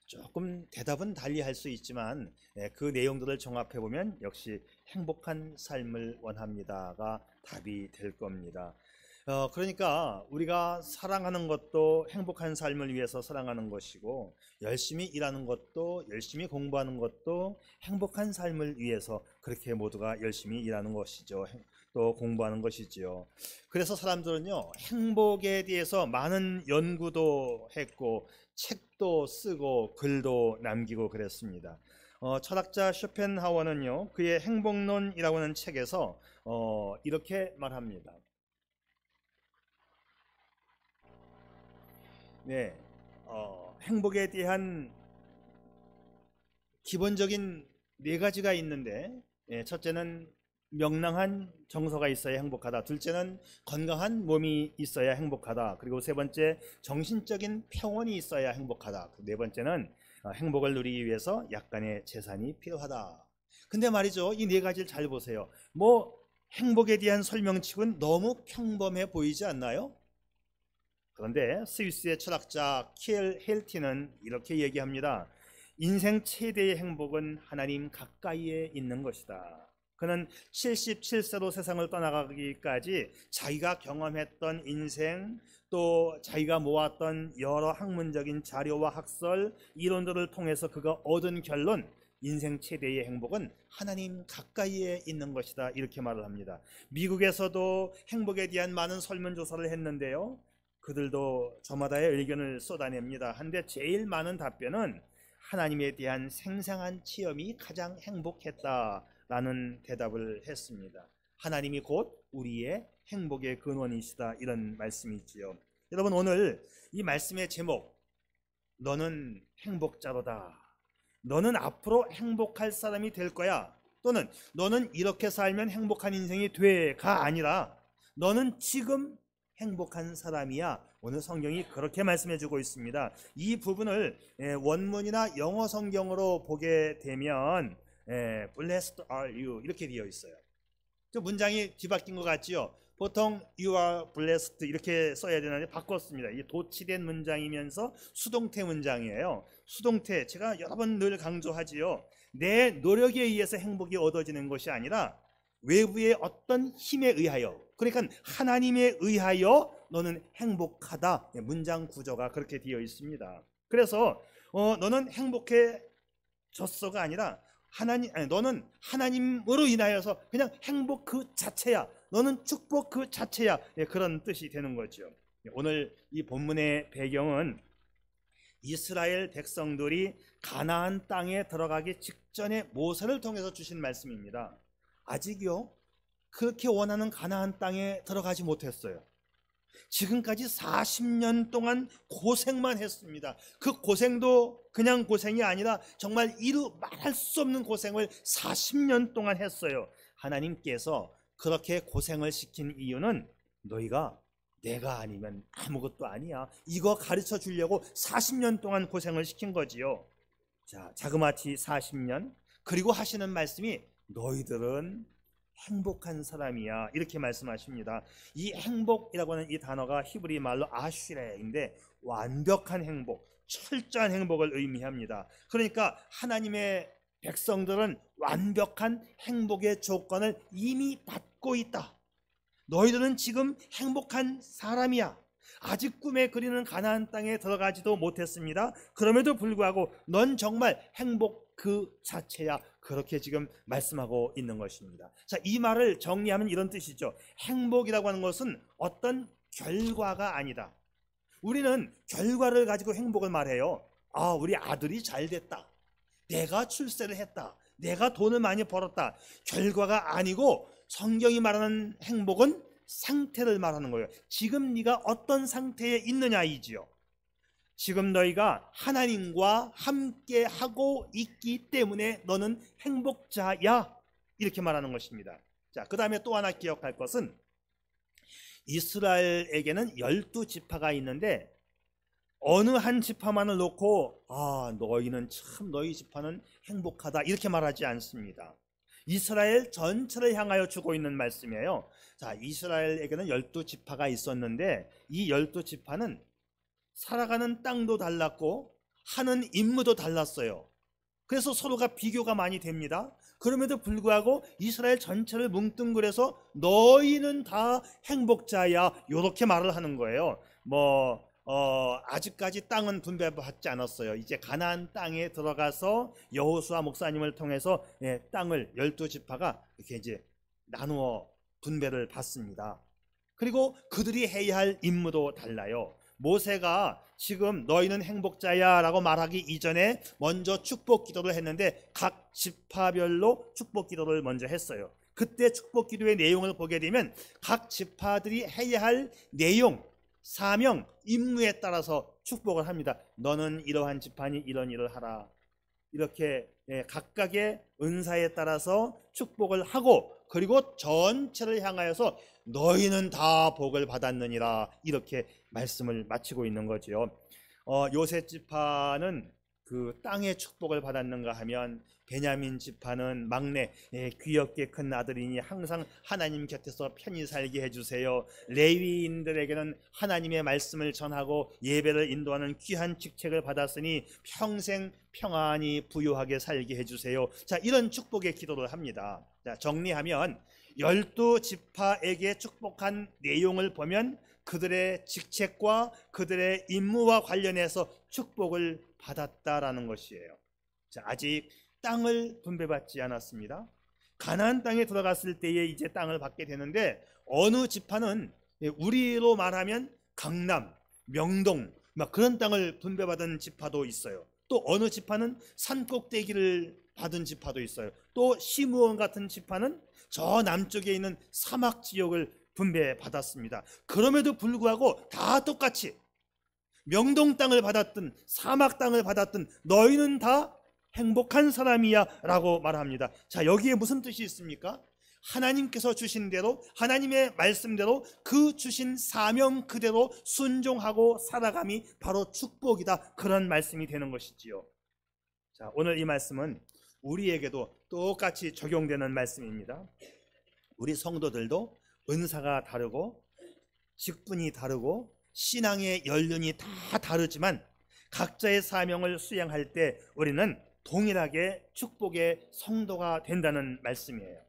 조금 대답은 달리 할 수 있지만 그 내용들을 종합해 보면 역시 행복한 삶을 원합니다가 답이 될 겁니다. 그러니까 우리가 사랑하는 것도 행복한 삶을 위해서 사랑하는 것이고, 열심히 일하는 것도, 열심히 공부하는 것도 행복한 삶을 위해서 그렇게 모두가 열심히 일하는 것이죠. 또 공부하는 것이지요. 그래서 사람들은요, 행복에 대해서 많은 연구도 했고 책도 쓰고 글도 남기고 그랬습니다. 철학자 쇼펜하워는요, 그의 행복론이라고 하는 책에서 이렇게 말합니다. 네, 행복에 대한 기본적인 네 가지가 있는데, 첫째는 명랑한 정서가 있어야 행복하다. 둘째는 건강한 몸이 있어야 행복하다. 그리고 세 번째, 정신적인 평온이 있어야 행복하다. 네 번째는 행복을 누리기 위해서 약간의 재산이 필요하다. 근데 말이죠, 이 네 가지를 잘 보세요. 뭐 행복에 대한 설명칙은 너무 평범해 보이지 않나요? 그런데 스위스의 철학자 키엘 헬티는 이렇게 얘기합니다. 인생 최대의 행복은 하나님 가까이에 있는 것이다. 그는 77세로 세상을 떠나가기까지 자기가 경험했던 인생, 또 자기가 모았던 여러 학문적인 자료와 학설, 이론들을 통해서 그가 얻은 결론, 인생 최대의 행복은 하나님 가까이에 있는 것이다, 이렇게 말을 합니다. 미국에서도 행복에 대한 많은 설문조사를 했는데요, 그들도 저마다의 의견을 쏟아냅니다. 한데 제일 많은 답변은 하나님에 대한 생생한 체험이 가장 행복했다라는 대답을 했습니다. 하나님이 곧 우리의 행복의 근원이시다, 이런 말씀이지요. 여러분, 오늘 이 말씀의 제목, 너는 행복자로다, 너는 앞으로 행복할 사람이 될 거야, 또는 너는 이렇게 살면 행복한 인생이 돼가 아니라 너는 지금 행복한 사람이야, 오늘 성경이 그렇게 말씀해 주고 있습니다. 이 부분을 원문이나 영어 성경으로 보게 되면 Blessed are you 이렇게 되어 있어요. 좀 문장이 뒤바뀐 것 같지요? 보통 you are blessed 이렇게 써야 되는데 바꿨습니다. 이게 도치된 문장이면서 수동태 문장이에요. 수동태, 제가 여러 번 늘 강조하지요. 내 노력에 의해서 행복이 얻어지는 것이 아니라 외부의 어떤 힘에 의하여, 그러니까 하나님에 의하여 너는 행복하다. 문장 구조가 그렇게 되어 있습니다. 그래서 너는 행복해졌어가 아니라 너는 하나님으로 인하여서 그냥 행복 그 자체야, 너는 축복 그 자체야, 그런 뜻이 되는 거죠. 오늘 이 본문의 배경은 이스라엘 백성들이 가나안 땅에 들어가기 직전에 모세를 통해서 주신 말씀입니다. 아직요, 그렇게 원하는 가나안 땅에 들어가지 못했어요. 지금까지 40년 동안 고생만 했습니다. 그 고생도 그냥 고생이 아니라 정말 이루 말할 수 없는 고생을 40년 동안 했어요. 하나님께서 그렇게 고생을 시킨 이유는 너희가 내가 아니면 아무것도 아니야, 이거 가르쳐 주려고 40년 동안 고생을 시킨 거지요. 자, 자그마치 40년, 그리고 하시는 말씀이 너희들은 행복한 사람이야, 이렇게 말씀하십니다. 이 행복이라고 하는 이 단어가 히브리 말로 아슈레인데 완벽한 행복, 철저한 행복을 의미합니다. 그러니까 하나님의 백성들은 완벽한 행복의 조건을 이미 받고 있다. 너희들은 지금 행복한 사람이야. 아직 꿈에 그리는 가나안 땅에 들어가지도 못했습니다. 그럼에도 불구하고 넌 정말 행복 그 자체야, 그렇게 지금 말씀하고 있는 것입니다. 자, 이 말을 정리하면 이런 뜻이죠. 행복이라고 하는 것은 어떤 결과가 아니다. 우리는 결과를 가지고 행복을 말해요. 아, 우리 아들이 잘 됐다, 내가 출세를 했다, 내가 돈을 많이 벌었다. 결과가 아니고 성경이 말하는 행복은 상태를 말하는 거예요. 지금 네가 어떤 상태에 있느냐이지요. 지금 너희가 하나님과 함께 하고 있기 때문에 너는 행복자야, 이렇게 말하는 것입니다. 자, 그 다음에 또 하나 기억할 것은 이스라엘에게는 12지파가 있는데 어느 한 지파만을 놓고 너희는 참, 너희 지파는 행복하다, 이렇게 말하지 않습니다. 이스라엘 전체를 향하여 주고 있는 말씀이에요. 자, 이스라엘에게는 12지파가 있었는데 이 12지파는 살아가는 땅도 달랐고 하는 임무도 달랐어요. 그래서 서로가 비교가 많이 됩니다. 그럼에도 불구하고 이스라엘 전체를 뭉뚱그려서 너희는 다 행복자야, 이렇게 말을 하는 거예요. 아직까지 땅은 분배받지 않았어요. 이제 가나안 땅에 들어가서 여호수아 목사님을 통해서 땅을 12지파가 이렇게 이제 나누어 분배를 받습니다. 그리고 그들이 해야 할 임무도 달라요. 모세가 지금 너희는 행복자야 라고 말하기 이전에 먼저 축복 기도를 했는데 각 지파별로 축복 기도를 먼저 했어요. 그때 축복 기도의 내용을 보게 되면 각 지파들이 해야 할 내용, 사명, 임무에 따라서 축복을 합니다. 너는 이러한 지파니 이런 일을 하라. 이렇게 각각의 은사에 따라서 축복을 하고, 그리고 전체를 향하여서 너희는 다 복을 받았느니라, 이렇게 말씀을 마치고 있는 거죠. 요셉 지파는 그 땅의 축복을 받았는가 하면, 베냐민 지파는 막내 귀엽게 큰 아들이니 항상 하나님 곁에서 편히 살게 해주세요. 레위인들에게는 하나님의 말씀을 전하고 예배를 인도하는 귀한 직책을 받았으니 평생 평안히 부유하게 살게 해주세요. 자, 이런 축복의 기도를 합니다. 자, 정리하면 12지파에게 축복한 내용을 보면 그들의 직책과 그들의 임무와 관련해서 축복을 받았다라는 것이에요. 자, 아직 땅을 분배받지 않았습니다. 가나안 땅에 들어갔을 때에 이제 땅을 받게 되는데, 어느 지파는 우리로 말하면 강남, 명동 막 그런 땅을 분배받은 지파도 있어요. 또 어느 지파는 산꼭대기를 받은 지파도 있어요. 또 시므온 같은 지파는 저 남쪽에 있는 사막 지역을 분배받았습니다. 그럼에도 불구하고 다 똑같이 명동 땅을 받았든 사막 땅을 받았든 너희는 다 행복한 사람이야 라고 말합니다. 자, 여기에 무슨 뜻이 있습니까? 하나님께서 주신 대로, 하나님의 말씀대로 그 주신 사명 그대로 순종하고 살아감이 바로 축복이다, 그런 말씀이 되는 것이지요. 자, 오늘 이 말씀은 우리에게도 똑같이 적용되는 말씀입니다. 우리 성도들도 은사가 다르고 직분이 다르고 신앙의 연륜이 다 다르지만 각자의 사명을 수행할 때 우리는 동일하게 축복의 성도가 된다는 말씀이에요.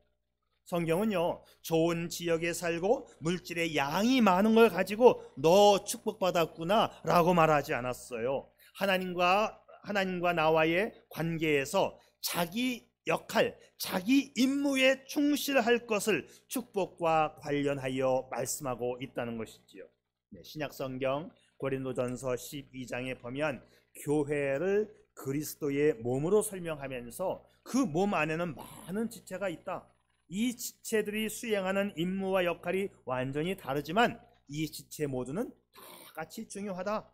성경은요, 좋은 지역에 살고 물질의 양이 많은 걸 가지고 너 축복받았구나 라고 말하지 않았어요. 하나님과 나와의 관계에서 자기 역할, 자기 임무에 충실할 것을 축복과 관련하여 말씀하고 있다는 것이지요. 신약성경 고린도전서 12장에 보면 교회를 그리스도의 몸으로 설명하면서 그 몸 안에는 많은 지체가 있다. 이 지체들이 수행하는 임무와 역할이 완전히 다르지만 이 지체 모두는 다 같이 중요하다.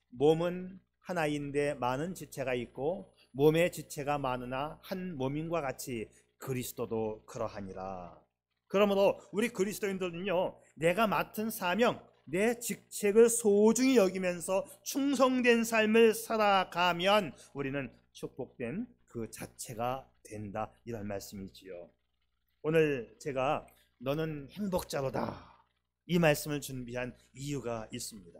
몸은 하나인데 많은 지체가 있고 몸의 지체가 많으나 한 몸인과 같이 그리스도도 그러하니라. 그러므로 우리 그리스도인들은요, 내가 맡은 사명, 내 직책을 소중히 여기면서 충성된 삶을 살아가면 우리는 축복된 그 자체가 된다, 이런 말씀이지요. 오늘 제가 너는 행복자로다 이 말씀을 준비한 이유가 있습니다.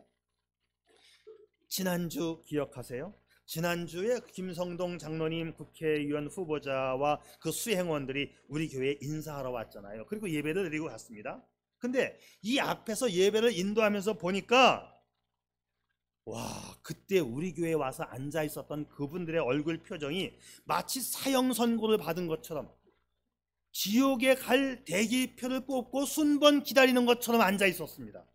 지난주 기억하세요? 지난주에 김성동 장로님 국회의원 후보자와 그 수행원들이 우리 교회에 인사하러 왔잖아요. 그리고 예배를 드리고 갔습니다. 근데 이 앞에서 예배를 인도하면서 보니까 그때 우리 교회에 와서 앉아 있었던 그분들의 얼굴 표정이 마치 사형 선고를 받은 것처럼, 지옥에 갈 대기표를 뽑고 순번 기다리는 것처럼 앉아 있었습니다.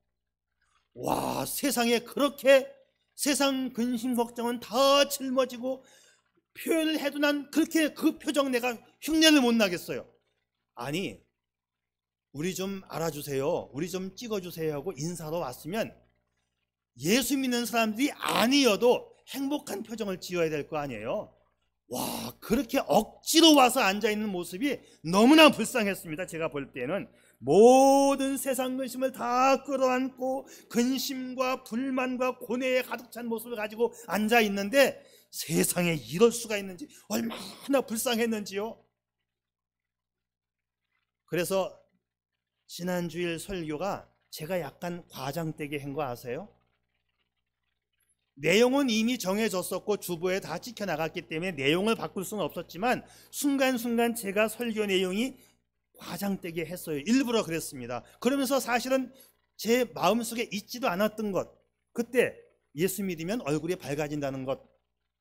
세상에 그렇게 세상 근심 걱정은 다 짊어지고 표현을 해도 난 그렇게 그 표정 내가 흉내를 못 나겠어요. 아니, 우리 좀 알아주세요, 우리 좀 찍어주세요 하고 인사로 왔으면 예수 믿는 사람들이 아니어도 행복한 표정을 지어야 될 거 아니에요. 그렇게 억지로 와서 앉아있는 모습이 너무나 불쌍했습니다. 제가 볼 때는 모든 세상 근심을 다 끌어안고 근심과 불만과 고뇌에 가득 찬 모습을 가지고 앉아있는데 세상에 이럴 수가 있는지 얼마나 불쌍했는지요. 그래서 지난주일 설교가 제가 약간 과장되게 한 거 아세요? 내용은 이미 정해졌었고 주보에 다 찍혀나갔기 때문에 내용을 바꿀 수는 없었지만 순간순간 제가 설교 내용이 과장되게 했어요. 일부러 그랬습니다. 그러면서 사실은 제 마음속에 있지도 않았던 것, 그때 예수 믿으면 얼굴이 밝아진다는 것,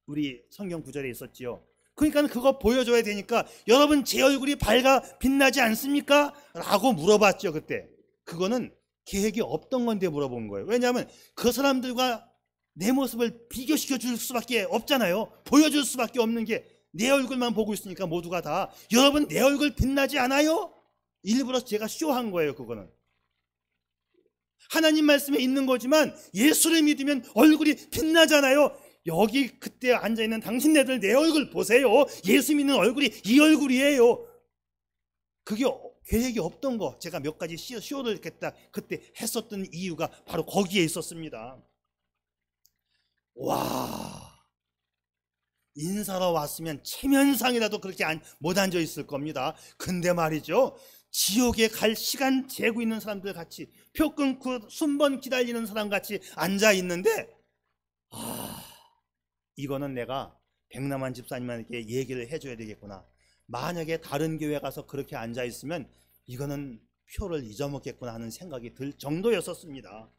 우리 성경 구절에 있었지요. 그러니까 그거 보여줘야 되니까 여러분 제 얼굴이 밝아 빛나지 않습니까? 라고 물어봤죠. 그때 그거는 계획이 없던 건데 물어본 거예요. 왜냐하면 그 사람들과 내 모습을 비교시켜 줄 수밖에 없잖아요. 보여줄 수밖에 없는 게 내 얼굴만 보고 있으니까 모두가 다 여러분 내 얼굴 빛나지 않아요? 일부러 제가 쇼한 거예요. 그거는 하나님 말씀에 있는 거지만 예수를 믿으면 얼굴이 빛나잖아요. 여기 그때 앉아있는 당신네들 내 얼굴 보세요. 예수 믿는 얼굴이 이 얼굴이에요. 그게 계획이 없던 거, 제가 몇 가지 쇼를 그때 했었던 이유가 바로 거기에 있었습니다. 와, 인사로 왔으면 체면상이라도 그렇게 못 앉아 있을 겁니다. 근데 말이죠, 지옥에 갈 시간 재고 있는 사람들 같이, 표 끊고 순번 기다리는 사람 같이 앉아 있는데, 이거는 내가 백남환 집사님한테 얘기를 해줘야 되겠구나. 만약에 다른 교회 가서 그렇게 앉아 있으면 이거는 표를 잊어먹겠구나 하는 생각이 들 정도였었습니다.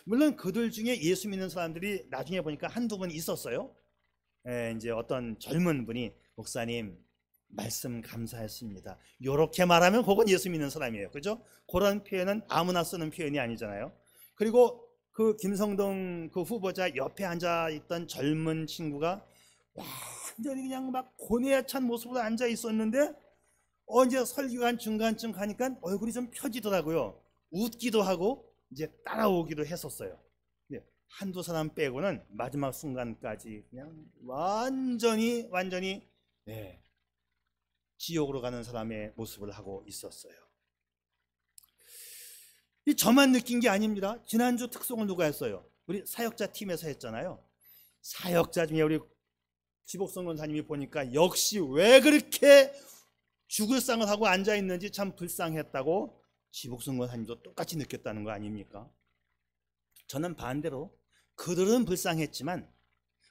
물론 그들 중에 예수 믿는 사람들이 나중에 보니까 한두 분 있었어요. 이제 어떤 젊은 분이 목사님 말씀 감사했습니다. 이렇게 말하면 그건 예수 믿는 사람이에요. 그죠? 그런 표현은 아무나 쓰는 표현이 아니잖아요. 그리고 그 김성동 그 후보자 옆에 앉아있던 젊은 친구가 완전히 그냥 막 고뇌에 찬 모습으로 앉아 있었는데 이제 설교한 중간쯤 가니까 얼굴이 좀 펴지더라고요. 웃기도 하고 이제 따라오기도 했었어요. 한두 사람 빼고는 마지막 순간까지 그냥 완전히 지옥으로 가는 사람의 모습을 하고 있었어요. 저만 느낀 게 아닙니다. 지난주 특송을 누가 했어요? 우리 사역자 팀에서 했잖아요. 사역자 중에 우리 지복성 권사님이 보니까 역시 왜 그렇게 죽을 상을 하고 앉아있는지 참 불쌍했다고 지복성 권사님도 똑같이 느꼈다는 거 아닙니까? 저는 반대로 그들은 불쌍했지만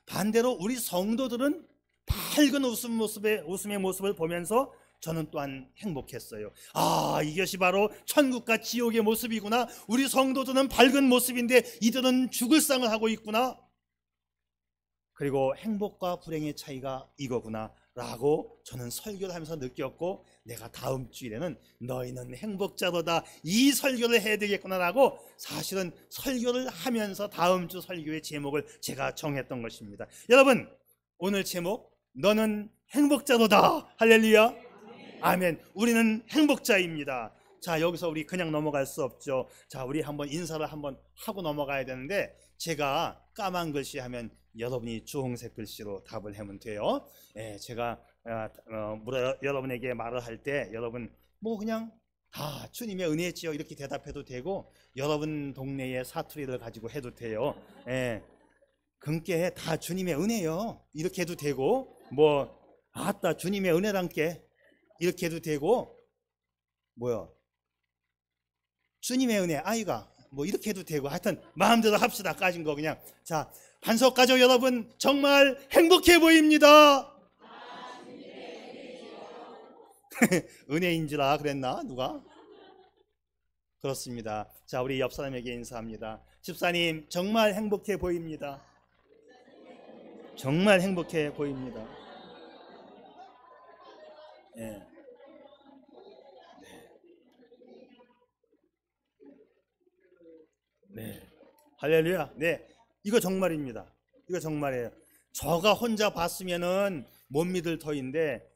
반대로 우리 성도들은 밝은 웃음의 모습을 보면서 저는 또한 행복했어요. 이것이 바로 천국과 지옥의 모습이구나. 우리 성도들은 밝은 모습인데 이들은 죽을 상을 하고 있구나. 그리고 행복과 불행의 차이가 이거구나 라고 저는 설교를 하면서 느꼈고, 내가 다음 주일에는 너희는 행복자로다 이 설교를 해야 되겠구나 라고 사실은 설교를 하면서 다음 주 설교의 제목을 제가 정했던 것입니다. 여러분, 오늘 제목 너는 행복자로다. 할렐루야, 아멘. 우리는 행복자입니다. 자, 여기서 우리 그냥 넘어갈 수 없죠. 자, 우리 한번 인사를 한번 하고 넘어가야 되는데, 제가 까만 글씨 하면 여러분이 주홍색 글씨로 답을 하면 돼요. 제가 여러분에게 말을 할 때 여러분 그냥 주님의 은혜지요 이렇게 대답해도 되고, 여러분 동네의 사투리를 가지고 해도 돼요. 그게 다 주님의 은혜요 이렇게 해도 되고, 아따 주님의 은혜란께 이렇게 해도 되고, 주님의 은혜 아이가 이렇게 해도 되고, 하여튼 마음대로 합시다. 까진 거 그냥. 자, 한석 가족 여러분 정말 행복해 보입니다. 은혜인지라 그랬나 누가? 그렇습니다. 자, 우리 옆 사람에게 인사합니다. 집사님 정말 행복해 보입니다. 정말 행복해 보입니다. 네. 할렐루야. 네. 이거 정말입니다. 이거 정말이에요. 저가 혼자 봤으면은 못 믿을 터인데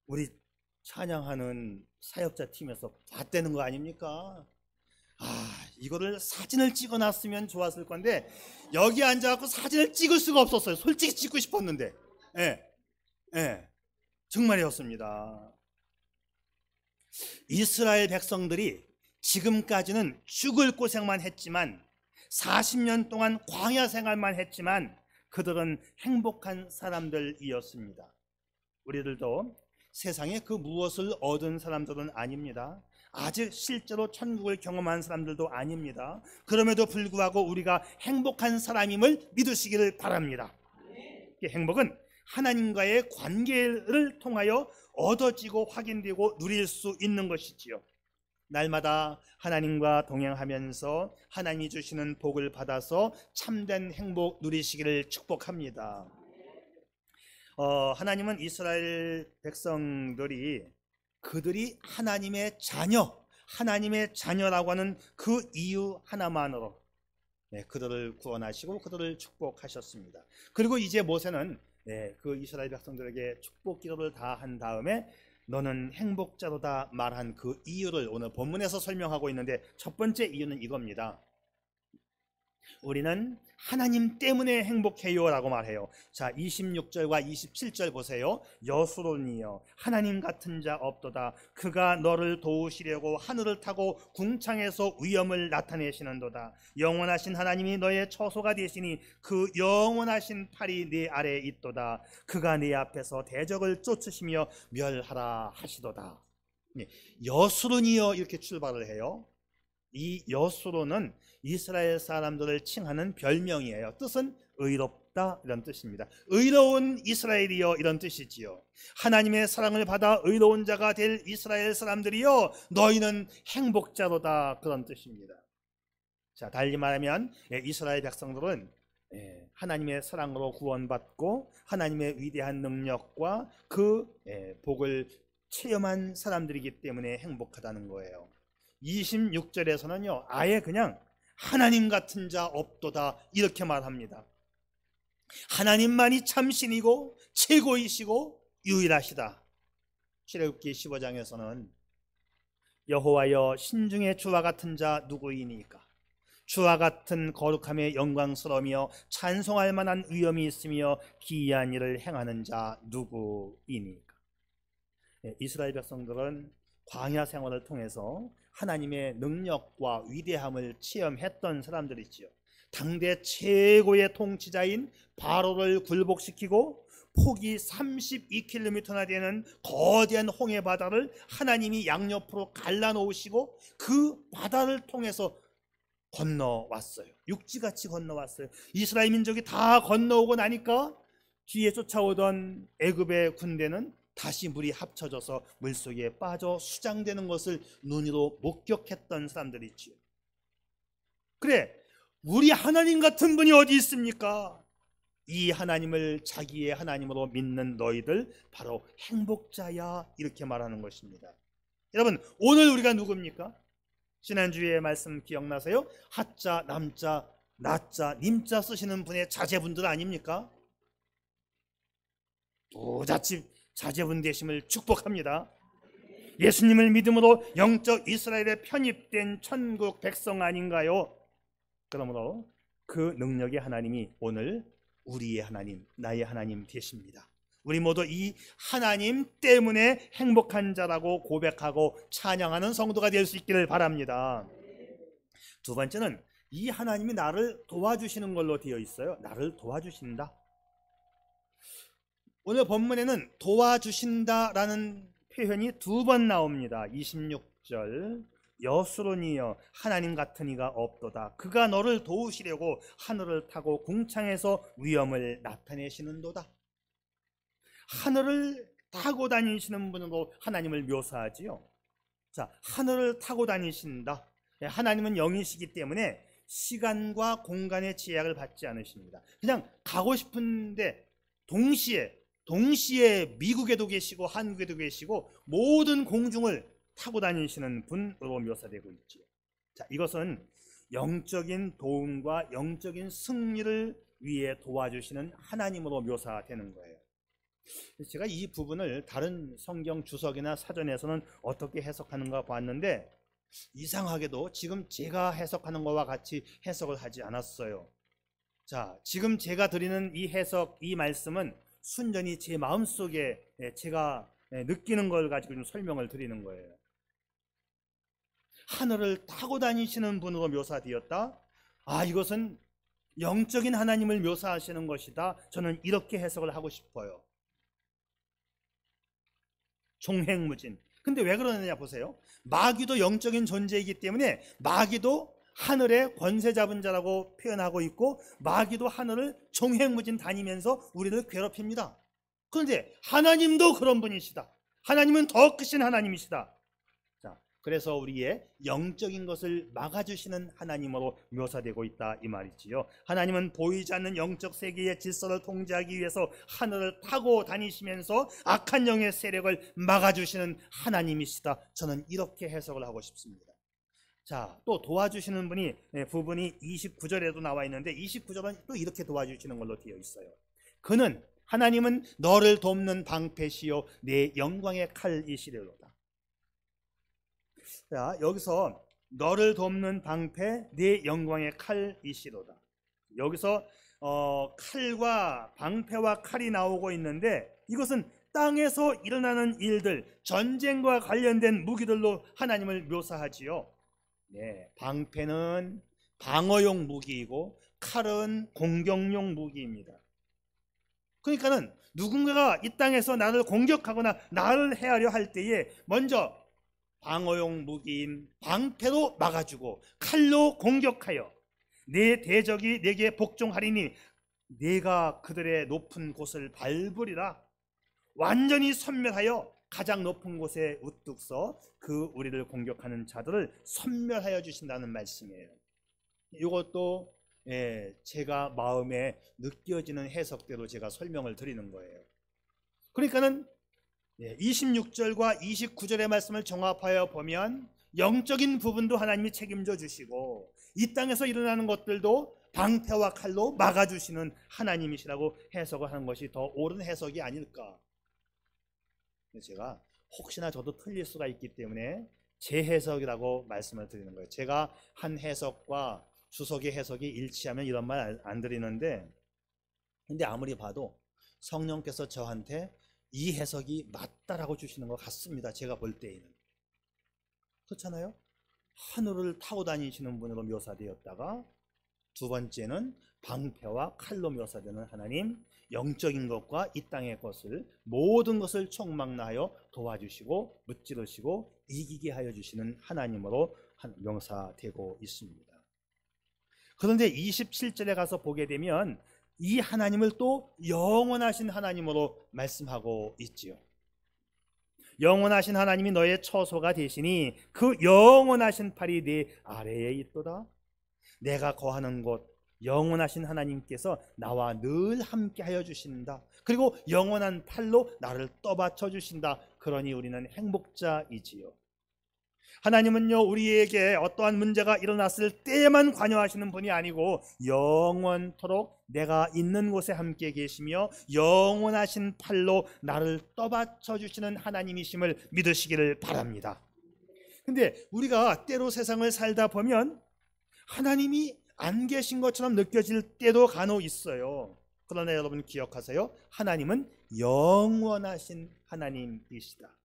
우리 찬양하는 사역자 팀에서 봤다는 거 아닙니까? 이거를 사진을 찍어놨으면 좋았을 건데 여기 앉아갖고 사진을 찍을 수가 없었어요. 솔직히 찍고 싶었는데. 정말이었습니다. 이스라엘 백성들이 지금까지는 죽을 고생만 했지만 40년 동안 광야 생활만 했지만 그들은 행복한 사람들이었습니다. 우리들도 세상에 그 무엇을 얻은 사람들은 아닙니다. 아직 실제로 천국을 경험한 사람들도 아닙니다. 그럼에도 불구하고 우리가 행복한 사람임을 믿으시기를 바랍니다. 행복은 하나님과의 관계를 통하여 얻어지고 확인되고 누릴 수 있는 것이지요. 날마다 하나님과 동행하면서 하나님이 주시는 복을 받아서 참된 행복 누리시기를 축복합니다. 하나님은 이스라엘 백성들이 그들이 하나님의 자녀라고 하는 그 이유 하나만으로 그들을 구원하시고 그들을 축복하셨습니다. 그리고 이제 모세는 그 이스라엘 백성들에게 축복 기도를 다 한 다음에 너는 행복자로다 말한 그 이유를 오늘 본문에서 설명하고 있는데, 첫 번째 이유는 이겁니다. 우리는 하나님 때문에 행복해요 라고 말해요. 자, 26절과 27절 보세요. 여수론이여 하나님 같은 자 없도다. 그가 너를 도우시려고 하늘을 타고 궁창에서 위엄을 나타내시는도다. 영원하신 하나님이 너의 처소가 되시니 그 영원하신 팔이 네 아래에 있도다. 그가 네 앞에서 대적을 쫓으시며 멸하라 하시도다. 여수론이여 이렇게 출발을 해요. 이 여수론은 이스라엘 사람들을 칭하는 별명이에요. 뜻은 의롭다 이런 뜻입니다. 의로운 이스라엘이여 이런 뜻이지요. 하나님의 사랑을 받아 의로운 자가 될 이스라엘 사람들이여 너희는 행복자로다 그런 뜻입니다. 자, 달리 말하면 이스라엘 백성들은 하나님의 사랑으로 구원받고 하나님의 위대한 능력과 그 복을 체험한 사람들이기 때문에 행복하다는 거예요. 26절에서는요 아예 그냥 하나님 같은 자 없도다 이렇게 말합니다. 하나님만이 참신이고 최고이시고 유일하시다. 출애굽기 15장에서는 여호와여 신중에 주와 같은 자 누구이니까? 주와 같은 거룩함에 영광스러우며 찬송할 만한 위엄이 있으며 기이한 일을 행하는 자 누구이니까? 이스라엘 백성들은 광야 생활을 통해서 하나님의 능력과 위대함을 체험했던 사람들이지요. 당대 최고의 통치자인 바로를 굴복시키고 폭이 32km나 되는 거대한 홍해 바다를 하나님이 양옆으로 갈라놓으시고 그 바다를 통해서 건너왔어요. 육지같이 건너왔어요. 이스라엘 민족이 다 건너오고 나니까 뒤에 쫓아오던 애굽의 군대는 다시 물이 합쳐져서 물속에 빠져 수장되는 것을 눈으로 목격했던 사람들이지요. 그래, 우리 하나님 같은 분이 어디 있습니까? 이 하나님을 자기의 하나님으로 믿는 너희들 바로 행복자야 이렇게 말하는 것입니다. 여러분, 오늘 우리가 누굽니까? 지난주에 말씀 기억나세요? 하자, 남자, 나자, 님자 쓰시는 분의 자제분들 아닙니까? 부잣집 자제분 되심을 축복합니다. 예수님을 믿음으로 영적 이스라엘에 편입된 천국 백성 아닌가요? 그러므로 그 능력의 하나님이 오늘 우리의 하나님, 나의 하나님 되십니다. 우리 모두 이 하나님 때문에 행복한 자라고 고백하고 찬양하는 성도가 될 수 있기를 바랍니다. 두 번째는 이 하나님이 나를 도와주시는 걸로 되어 있어요. 나를 도와주신다. 오늘 본문에는 도와주신다라는 표현이 두 번 나옵니다. 26절 여수론이여 하나님 같은 이가 없도다. 그가 너를 도우시려고 하늘을 타고 궁창에서 위엄을 나타내시는도다. 하늘을 타고 다니시는 분으로 하나님을 묘사하지요. 자, 하늘을 타고 다니신다. 하나님은 영이시기 때문에 시간과 공간의 제약을 받지 않으십니다. 그냥 가고 싶은데 동시에 미국에도 계시고 한국에도 계시고 모든 공중을 타고 다니시는 분으로 묘사되고 있죠. 자, 이것은 영적인 도움과 영적인 승리를 위해 도와주시는 하나님으로 묘사되는 거예요. 제가 이 부분을 다른 성경 주석이나 사전에서는 어떻게 해석하는가 봤는데 이상하게도 지금 제가 해석하는 것과 같이 해석을 하지 않았어요. 자, 지금 제가 드리는 이 해석, 이 말씀은 순전히 제 마음속에 제가 느끼는 걸 가지고 좀 설명을 드리는 거예요. 하늘을 타고 다니시는 분으로 묘사되었다. 아, 이것은 영적인 하나님을 묘사하시는 것이다. 저는 이렇게 해석을 하고 싶어요. 종횡무진, 근데 왜 그러느냐 보세요. 마귀도 영적인 존재이기 때문에 마귀도 하늘의 권세 잡은 자라고 표현하고 있고, 마귀도 하늘을 종횡무진 다니면서 우리를 괴롭힙니다. 그런데 하나님도 그런 분이시다. 하나님은 더 크신 하나님이시다. 자, 그래서 우리의 영적인 것을 막아주시는 하나님으로 묘사되고 있다 이 말이지요. 하나님은 보이지 않는 영적 세계의 질서를 통제하기 위해서 하늘을 타고 다니시면서 악한 영의 세력을 막아주시는 하나님이시다. 저는 이렇게 해석을 하고 싶습니다. 자, 또 도와주시는 부분이 29절에도 나와 있는데, 29절은 또 이렇게 도와주시는 걸로 되어 있어요. 하나님은 너를 돕는 방패시요 내 영광의 칼이시려로다. 자, 여기서 너를 돕는 방패, 내 영광의 칼이시로다. 여기서 칼과 방패와 칼이 나오고 있는데, 이것은 땅에서 일어나는 일들, 전쟁과 관련된 무기들로 하나님을 묘사하지요. 네, 방패는 방어용 무기이고 칼은 공격용 무기입니다. 그러니까는 누군가가 이 땅에서 나를 공격하거나 나를 해하려 할 때에 먼저 방어용 무기인 방패로 막아주고 칼로 공격하여 내 대적이 내게 복종하리니 내가 그들의 높은 곳을 밟으리라. 완전히 섬멸하여 가장 높은 곳에 우뚝 서 그 우리를 공격하는 자들을 섬멸하여 주신다는 말씀이에요. 이것도 제가 마음에 느껴지는 해석대로 제가 설명을 드리는 거예요. 그러니까는 26절과 29절의 말씀을 종합하여 보면 영적인 부분도 하나님이 책임져 주시고 이 땅에서 일어나는 것들도 방패와 칼로 막아주시는 하나님이시라고 해석을 하는 것이 더 옳은 해석이 아닐까. 제가 혹시나 저도 틀릴 수가 있기 때문에 제 해석이라고 말씀을 드리는 거예요. 제가 한 해석과 주석의 해석이 일치하면 이런 말 안 드리는데, 근데 아무리 봐도 성령께서 저한테 이 해석이 맞다라고 주시는 것 같습니다. 제가 볼 때에는. 그렇잖아요? 하늘을 타고 다니시는 분으로 묘사되었다가, 두 번째는 방패와 칼로 묘사되는 하나님, 영적인 것과 이 땅의 것을 모든 것을 총망라하여 도와주시고 무찌르시고 이기게 하여 주시는 하나님으로 묘사되고 있습니다. 그런데 27절에 가서 보게 되면 이 하나님을 또 영원하신 하나님으로 말씀하고 있지요. 영원하신 하나님이 너의 처소가 되시니 그 영원하신 팔이 네 아래에 있도다. 내가 거하는 곳 영원하신 하나님께서 나와 늘 함께 하여 주신다. 그리고 영원한 팔로 나를 떠받쳐 주신다. 그러니 우리는 행복자이지요. 하나님은요, 우리에게 어떠한 문제가 일어났을 때에만 관여하시는 분이 아니고 영원토록 내가 있는 곳에 함께 계시며 영원하신 팔로 나를 떠받쳐 주시는 하나님이심을 믿으시기를 바랍니다. 근데 우리가 때로 세상을 살다 보면 하나님이 안 계신 것처럼 느껴질 때도 간혹 있어요. 그러나 여러분 기억하세요. 하나님은 영원하신 하나님이시다.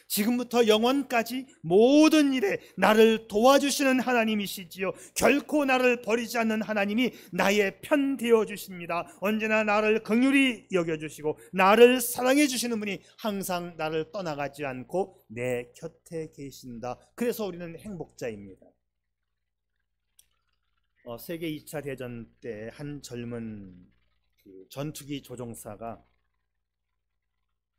지금부터 영원까지 모든 일에 나를 도와주시는 하나님이시지요. 결코 나를 버리지 않는 하나님이 나의 편 되어 주십니다. 언제나 나를 긍휼히 여겨주시고 나를 사랑해 주시는 분이 항상 나를 떠나가지 않고 내 곁에 계신다. 그래서 우리는 행복자입니다. 세계 2차 대전 때 한 젊은 전투기 조종사가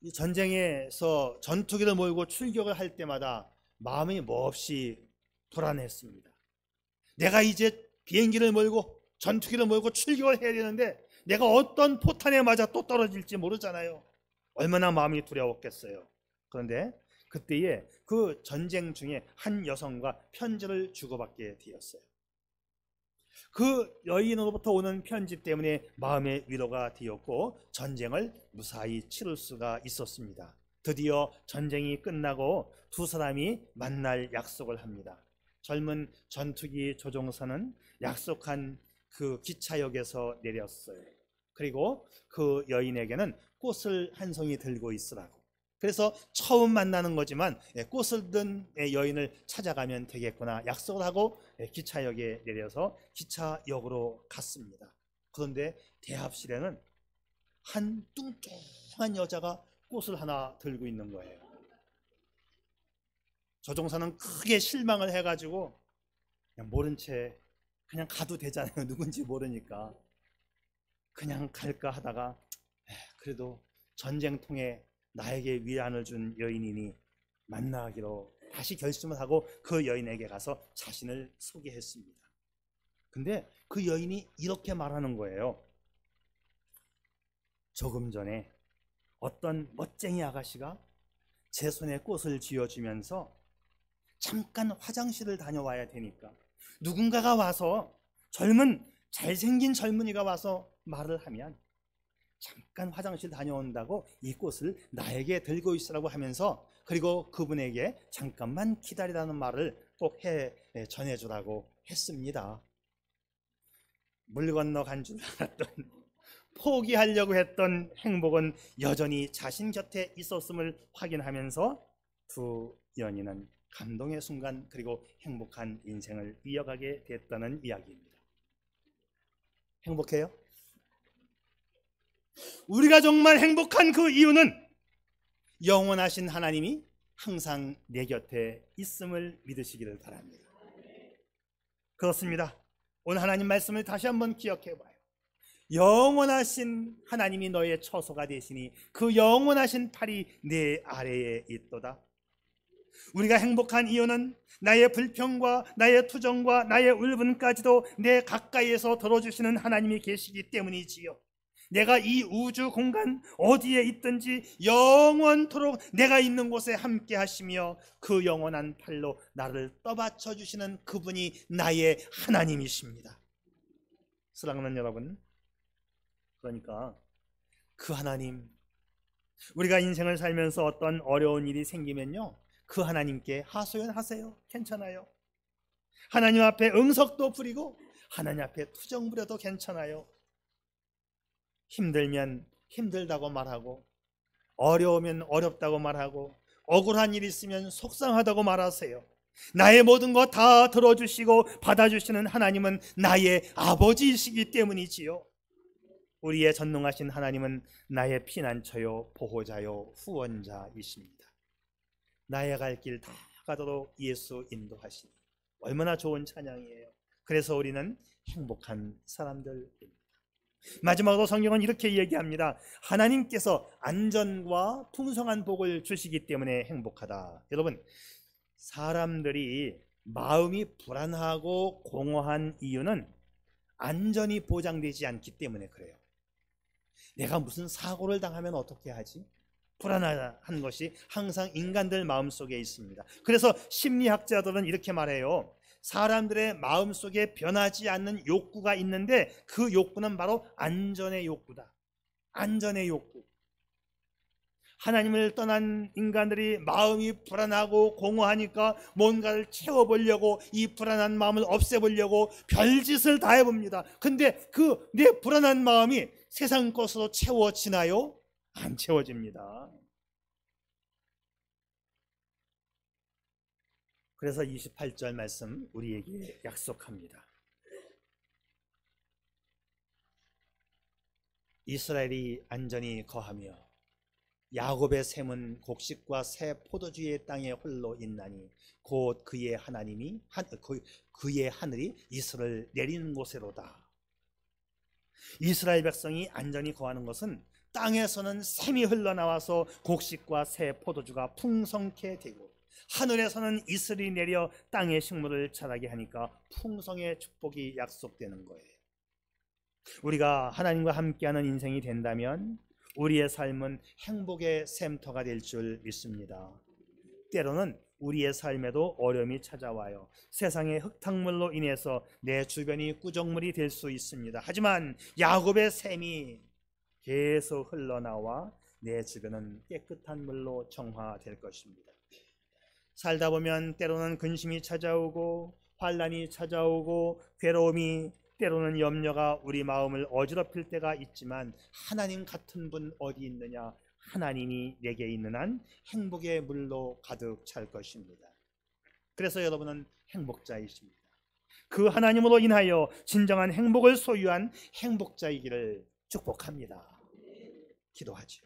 이 전쟁에서 전투기를 몰고 출격을 할 때마다 마음이 몹시 불안했습니다. 내가 이제 비행기를 몰고 전투기를 몰고 출격을 해야 되는데 내가 어떤 포탄에 맞아 또 떨어질지 모르잖아요. 얼마나 마음이 두려웠겠어요. 그런데 그때에 그 전쟁 중에 한 여성과 편지를 주고받게 되었어요. 그 여인으로부터 오는 편지 때문에 마음의 위로가 되었고 전쟁을 무사히 치를 수가 있었습니다. 드디어 전쟁이 끝나고 두 사람이 만날 약속을 합니다. 젊은 전투기 조종사는 약속한 그 기차역에서 내렸어요. 그리고 그 여인에게는 꽃을 한 송이 들고 있으라고. 그래서 처음 만나는 거지만 꽃을 든 여인을 찾아가면 되겠구나 약속을 하고 기차역에 내려서 기차역으로 갔습니다. 그런데 대합실에는 한 뚱뚱한 여자가 꽃을 하나 들고 있는 거예요. 조종사는 크게 실망을 해가지고 그냥 모른 채 그냥 가도 되잖아요. 누군지 모르니까 그냥 갈까 하다가 그래도 전쟁통에 나에게 위안을 준 여인이니 만나기로 다시 결심을 하고 그 여인에게 가서 자신을 소개했습니다. 근데 그 여인이 이렇게 말하는 거예요. 조금 전에 어떤 멋쟁이 아가씨가 제 손에 꽃을 쥐어주면서 잠깐 화장실을 다녀와야 되니까 누군가가 와서 잘생긴 젊은이가 와서 말을 하면 잠깐 화장실 다녀온다고 이 꽃을 나에게 들고 있으라고 하면서 그리고 그분에게 잠깐만 기다리라는 말을 꼭 전해주라고 했습니다. 물 건너 간 줄 알았던 포기하려고 했던 행복은 여전히 자신 곁에 있었음을 확인하면서 두 연인은 감동의 순간 그리고 행복한 인생을 이어가게 됐다는 이야기입니다. 행복해요? 우리가 정말 행복한 그 이유는 영원하신 하나님이 항상 내 곁에 있음을 믿으시기를 바랍니다. 그렇습니다. 오늘 하나님 말씀을 다시 한번 기억해 봐요. 영원하신 하나님이 너의 처소가 되시니 그 영원하신 팔이 내 아래에 있도다. 우리가 행복한 이유는 나의 불평과 나의 투정과 나의 울분까지도 내 가까이에서 들어주시는 하나님이 계시기 때문이지요. 내가 이 우주 공간 어디에 있든지 영원토록 내가 있는 곳에 함께 하시며 그 영원한 팔로 나를 떠받쳐 주시는 그분이 나의 하나님이십니다. 사랑하는 여러분, 그러니까 그 하나님, 우리가 인생을 살면서 어떤 어려운 일이 생기면요, 그 하나님께 하소연하세요. 괜찮아요. 하나님 앞에 응석도 부리고 하나님 앞에 투정 부려도 괜찮아요. 힘들면 힘들다고 말하고 어려우면 어렵다고 말하고 억울한 일 있으면 속상하다고 말하세요. 나의 모든 것 다 들어주시고 받아주시는 하나님은 나의 아버지이시기 때문이지요. 우리의 전능하신 하나님은 나의 피난처요 보호자요 후원자이십니다. 나의 갈 길 다 가도록 예수 인도하시니 얼마나 좋은 찬양이에요. 그래서 우리는 행복한 사람들입니다. 마지막으로 성경은 이렇게 얘기합니다. 하나님께서 안전과 풍성한 복을 주시기 때문에 행복하다. 여러분, 사람들이 마음이 불안하고 공허한 이유는 안전이 보장되지 않기 때문에 그래요. 내가 무슨 사고를 당하면 어떻게 하지? 불안한 것이 항상 인간들 마음속에 있습니다. 그래서 심리학자들은 이렇게 말해요. 사람들의 마음속에 변하지 않는 욕구가 있는데 그 욕구는 바로 안전의 욕구다. 안전의 욕구. 하나님을 떠난 인간들이 마음이 불안하고 공허하니까 뭔가를 채워보려고 이 불안한 마음을 없애보려고 별짓을 다 해봅니다. 근데 그 내 불안한 마음이 세상 것으로 채워지나요? 안 채워집니다. 그래서 28절 말씀 우리에게 약속합니다. 이스라엘이 안전히 거하며 야곱의 샘은 곡식과 새 포도주의 땅에 홀로 있나니 곧 그의 하나님이 그의 하늘이 이슬을 내리는 곳에로다. 이스라엘 백성이 안전히 거하는 것은 땅에서는 샘이 흘러나와서 곡식과 새 포도주가 풍성케 되고 하늘에서는 이슬이 내려 땅의 식물을 자라게 하니까 풍성의 축복이 약속되는 거예요. 우리가 하나님과 함께하는 인생이 된다면 우리의 삶은 행복의 샘터가 될 줄 믿습니다. 때로는 우리의 삶에도 어려움이 찾아와요. 세상의 흙탕물로 인해서 내 주변이 꾸정물이 될 수 있습니다. 하지만 야곱의 샘이 계속 흘러나와 내 주변은 깨끗한 물로 정화될 것입니다. 살다 보면 때로는 근심이 찾아오고 환난이 찾아오고 괴로움이 때로는 염려가 우리 마음을 어지럽힐 때가 있지만 하나님 같은 분 어디 있느냐? 하나님이 내게 있는 한 행복의 물로 가득 찰 것입니다. 그래서 여러분은 행복자이십니다. 그 하나님으로 인하여 진정한 행복을 소유한 행복자이기를 축복합니다. 기도하죠.